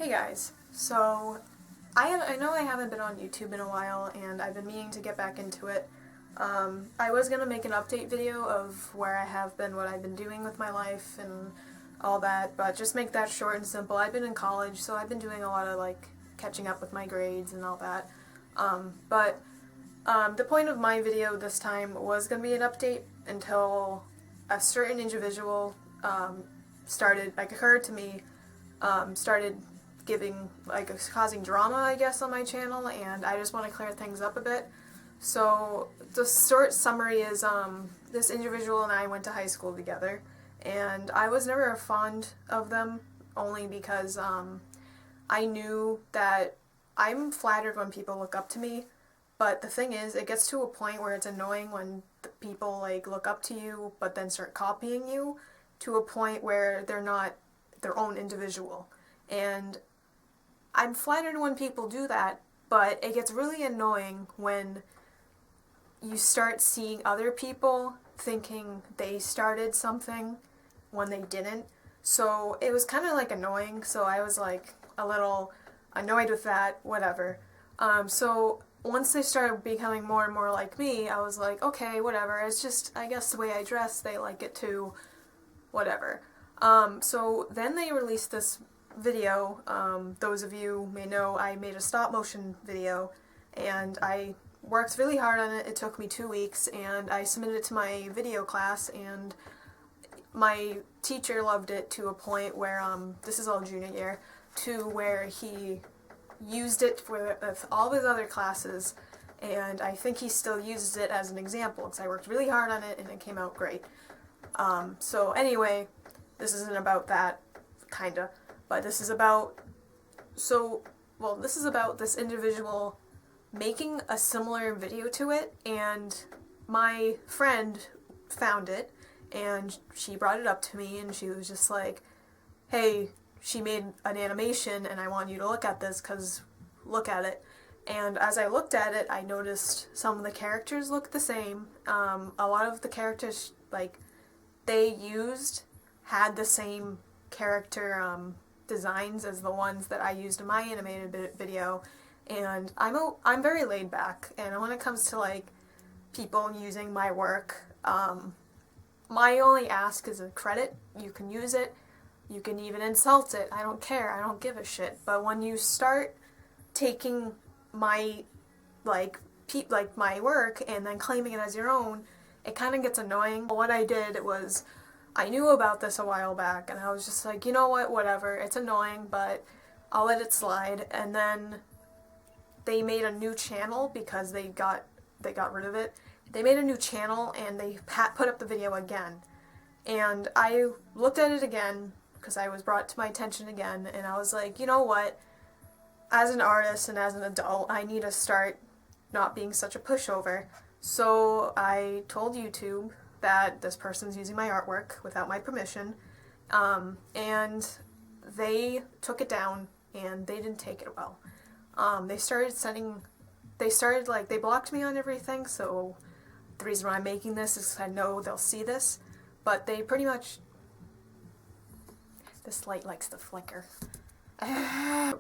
Hey guys, so I know I haven't been on YouTube in a while and I've been meaning to get back into it. I was going to make an update video of where I have been, what I've been doing with my life and all that, but just make that short and simple. I've been in college, so I've been doing a lot of catching up with my grades and all that. The point of my video this time was going to be an update until a certain individual occurred to me, started causing drama, I guess, on my channel, and I just want to clear things up a bit. So the short summary is, this individual and I went to high school together, and I was never fond of them, only because I knew that I'm flattered when people look up to me, but the thing is, it gets to a point where it's annoying when the people look up to you, but then start copying you, to a point where they're not their own individual. And I'm flattered when people do that, but it gets really annoying when you start seeing other people thinking they started something when they didn't. So it was kind of annoying, so I was a little annoyed with that, whatever. So once they started becoming more and more like me, I was like, okay, whatever, it's just, I guess the way I dress, they like it too, whatever. So then they released this video. Those of you may know I made a stop motion video and I worked really hard on it. It took me 2 weeks and I submitted it to my video class, and my teacher loved it to a point where, this is all junior year, to where he used it with all of his other classes, and I think he still uses it as an example because I worked really hard on it and it came out great. So anyway, this isn't about that, kinda. But this is about this individual making a similar video to it, and my friend found it, and she brought it up to me, and she was just like, hey, she made an animation, and I want you to look at this, because look at it. And as I looked at it, I noticed some of the characters looked the same. A lot of the characters, they used had the same character designs as the ones that I used in my animated video, and I'm very laid back, and when it comes to people using my work, my only ask is a credit. You can use it, you can even insult it, I don't care, I don't give a shit. But when you start taking my my work and then claiming it as your own, it kind of gets annoying. What I did was, I knew about this a while back, and I was just like, you know what, whatever, it's annoying, but I'll let it slide. And then they made a new channel because they got rid of it. They made a new channel and they put up the video again. And I looked at it again because I was brought to my attention again, and I was like, you know what, as an artist and as an adult, I need to start not being such a pushover. So I told YouTube that this person's using my artwork without my permission, and they took it down, and they didn't take it well. They blocked me on everything, so the reason why I'm making this is I know they'll see this, but they pretty much, this light likes to flicker.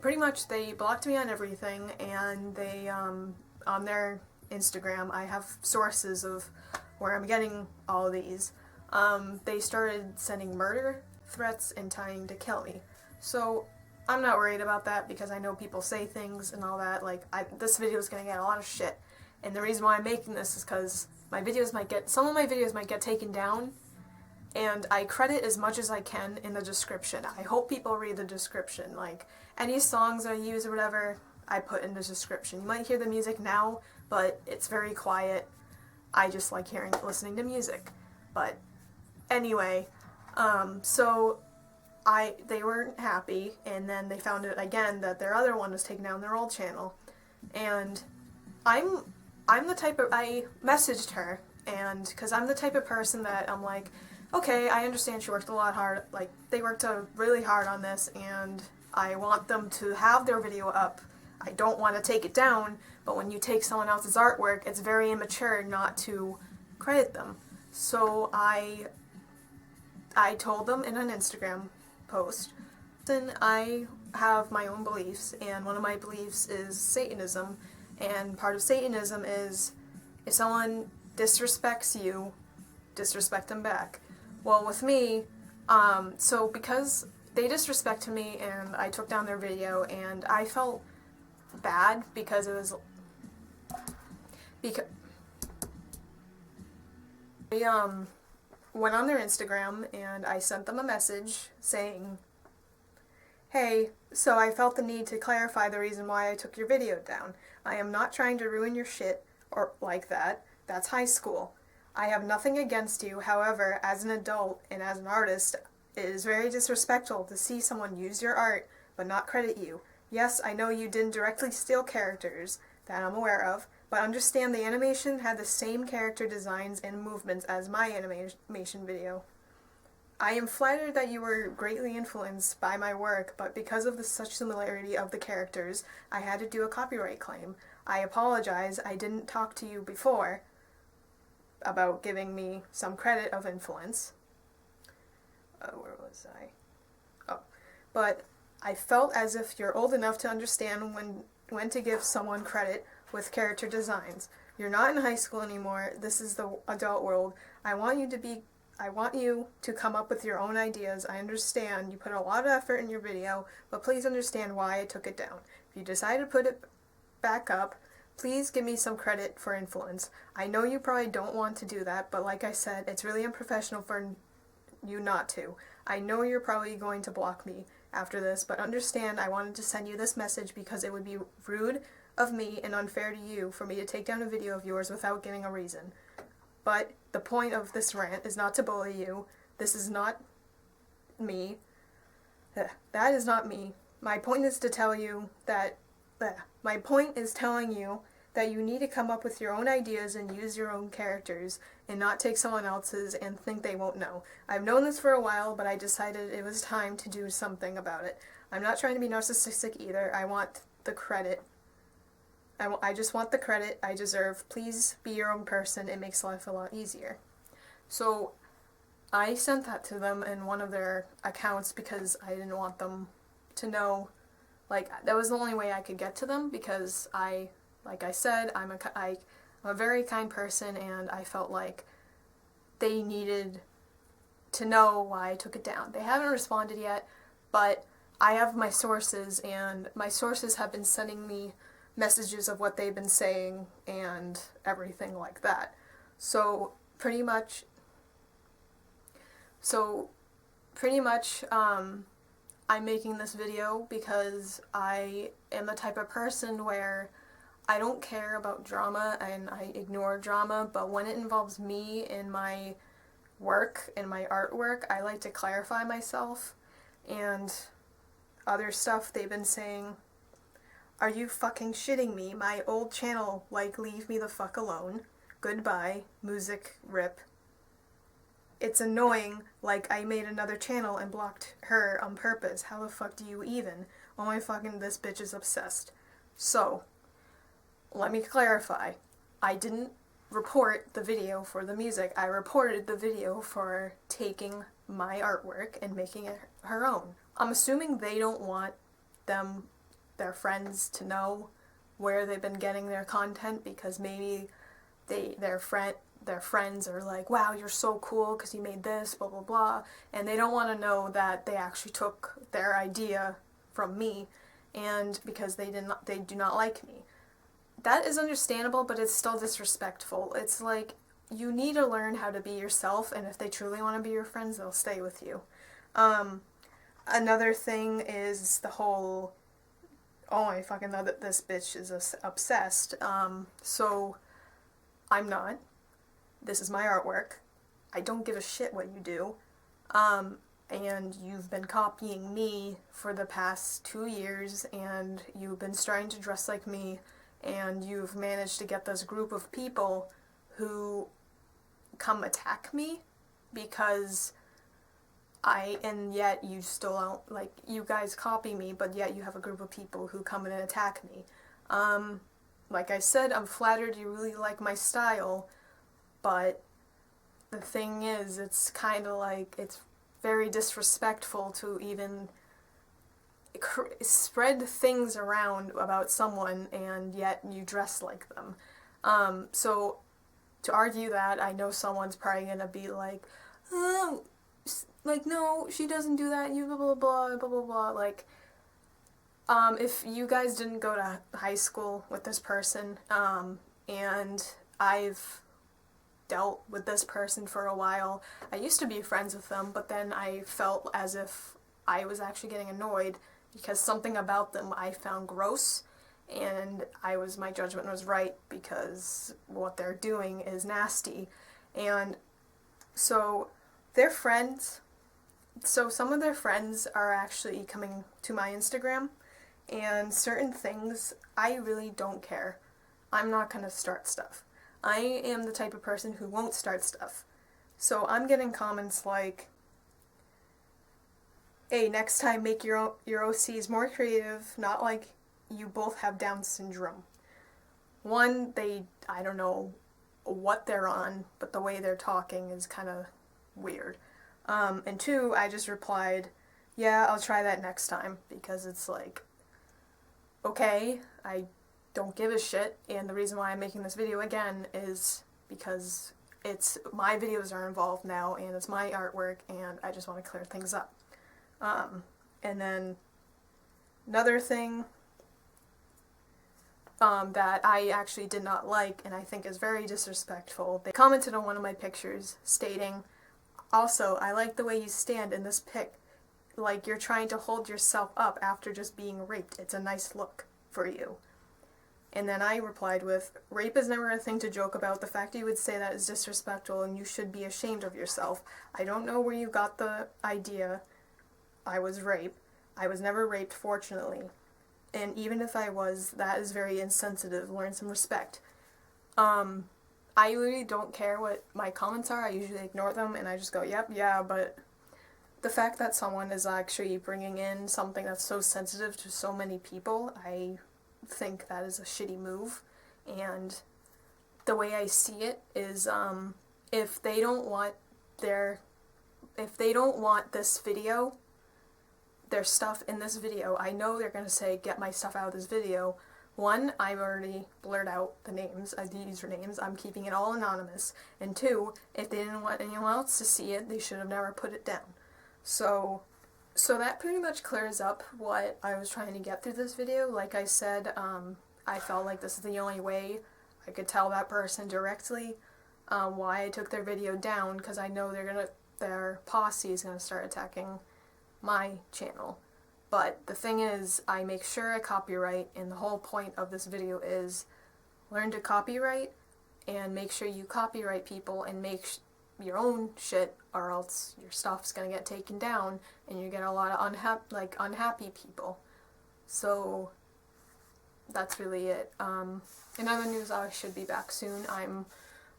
Pretty much they blocked me on everything, and they, on their Instagram, I have sources of where I'm getting all of these, they started sending murder threats and trying to kill me. So I'm not worried about that because I know people say things and all that. This video is going to get a lot of shit, and the reason why I'm making this is because some of my videos might get taken down, and I credit as much as I can in the description. I hope people read the description. Any songs I use or whatever, I put in the description. You might hear the music now, but it's very quiet. I just like listening to music. But anyway, so they weren't happy, and then they found it again that their other one was taking down their old channel. And I messaged her, and because I'm the type of person that I'm like, okay, I understand she worked a lot hard, they worked really hard on this, and I want them to have their video up. I don't want to take it down, but when you take someone else's artwork, it's very immature not to credit them. So I told them in an Instagram post, then I have my own beliefs, and one of my beliefs is Satanism, and part of Satanism is if someone disrespects you, disrespect them back. Well, with me, so because they disrespected me and I took down their video, and I felt bad because it was because I went on their Instagram and I sent them a message saying, hey, so I felt the need to clarify the reason why I took your video down. I am not trying to ruin your shit or like that. That's high school. I have nothing against you. However, as an adult and as an artist, it is very disrespectful to see someone use your art but not credit you. Yes, I know you didn't directly steal characters that I'm aware of, but understand the animation had the same character designs and movements as my animation video. I am flattered that you were greatly influenced by my work, but because of the such similarity of the characters, I had to do a copyright claim. I apologize, I didn't talk to you before about giving me some credit of influence. Where was I? Oh. But I felt as if you're old enough to understand when to give someone credit with character designs. You're not in high school anymore. This is the adult world. I want you to come up with your own ideas. I understand you put a lot of effort in your video, but please understand why I took it down. If you decide to put it back up, please give me some credit for influence. I know you probably don't want to do that, but like I said, it's really unprofessional for you not to. I know you're probably going to block me after this, but understand I wanted to send you this message because it would be rude of me and unfair to you for me to take down a video of yours without giving a reason. But the point of this rant is not to bully you. This is not me. That is not me. My point is to tell you that my point is telling you that you need to come up with your own ideas and use your own characters and not take someone else's and think they won't know. I've known this for a while, but I decided it was time to do something about it. I'm not trying to be narcissistic either. I want the credit. I just want the credit I deserve. Please be your own person. It makes life a lot easier. So I sent that to them in one of their accounts because I didn't want them to know. Like, that was the only way I could get to them because like I said, I'm a very kind person, and I felt like they needed to know why I took it down. They haven't responded yet, but I have my sources, and my sources have been sending me messages of what they've been saying and everything like that. So pretty much, I'm making this video because I am the type of person where I don't care about drama and I ignore drama, but when it involves me in my work and my artwork, I like to clarify myself. And other stuff they've been saying, are you fucking shitting me? My old channel, like, leave me the fuck alone. Goodbye, music rip. It's annoying, like, I made another channel and blocked her on purpose. How the fuck do you even? Oh my fucking, this bitch is obsessed. So, let me clarify. I didn't report the video for the music. I reported the video for taking my artwork and making it her own. I'm assuming they don't want their friends to know where they've been getting their content because maybe their friends are like, wow, you're so cool because you made this, blah, blah, blah. And they don't want to know that they actually took their idea from me and because they do not like me. That is understandable, but it's still disrespectful. It's like, you need to learn how to be yourself, and if they truly want to be your friends, they'll stay with you. Another thing is the whole, oh, I fucking know that this bitch is obsessed. So, I'm not. This is my artwork. I don't give a shit what you do. And you've been copying me for the past 2 years, and you've been trying to dress like me, and you've managed to get this group of people who come attack me because and yet you still don't, like, you guys copy me, but yet you have a group of people who come in and attack me. Like I said, I'm flattered you really like my style, but the thing is, it's kind of like, it's very disrespectful to even spread things around about someone and yet you dress like them. So to argue that, I know someone's probably gonna be like, oh, like, no, she doesn't do that, you blah blah blah blah blah blah. Like, if you guys didn't go to high school with this person, and I've dealt with this person for a while, I used to be friends with them, but then I felt as if I was actually getting annoyed because something about them I found gross, and my judgment was right because what they're doing is nasty. And so their friends, so some of their friends are actually coming to my Instagram, and certain things I really don't care. I'm not gonna start stuff. I am the type of person who won't start stuff. So I'm getting comments like, hey, next time make your OCs more creative, not like you both have Down syndrome. One, I don't know what they're on, but the way they're talking is kind of weird. And two, I just replied, yeah, I'll try that next time, because it's like, okay, I don't give a shit, and the reason why I'm making this video again is because my videos are involved now, and it's my artwork, and I just want to clear things up. And then another thing that I actually did not like, and I think is very disrespectful, they commented on one of my pictures stating, also, I like the way you stand in this pic, like you're trying to hold yourself up after just being raped. It's a nice look for you. And then I replied with, rape is never a thing to joke about. The fact you would say that is disrespectful and you should be ashamed of yourself. I don't know where you got the idea I was raped. I was never raped, fortunately. And even if I was, that is very insensitive. Learn some respect. I really don't care what my comments are. I usually ignore them and I just go, yep, yeah, but the fact that someone is actually bringing in something that's so sensitive to so many people, I think that is a shitty move. And the way I see it is, if they don't want this video, their stuff in this video, I know they're going to say, get my stuff out of this video. One, I've already blurred out the names, the usernames, I'm keeping it all anonymous. And two, if they didn't want anyone else to see it, they should have never put it down. So that pretty much clears up what I was trying to get through this video. Like I said, I felt like this is the only way I could tell that person directly why I took their video down, because I know their posse is going to start attacking my channel. But the thing is, I make sure I copyright, and the whole point of this video is learn to copyright and make sure you copyright people and make your own shit, or else your stuff's gonna get taken down and you get a lot of unhappy people. So that's really it. In other news, I should be back soon. I'm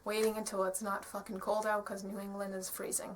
waiting until it's not fucking cold out because New England is freezing.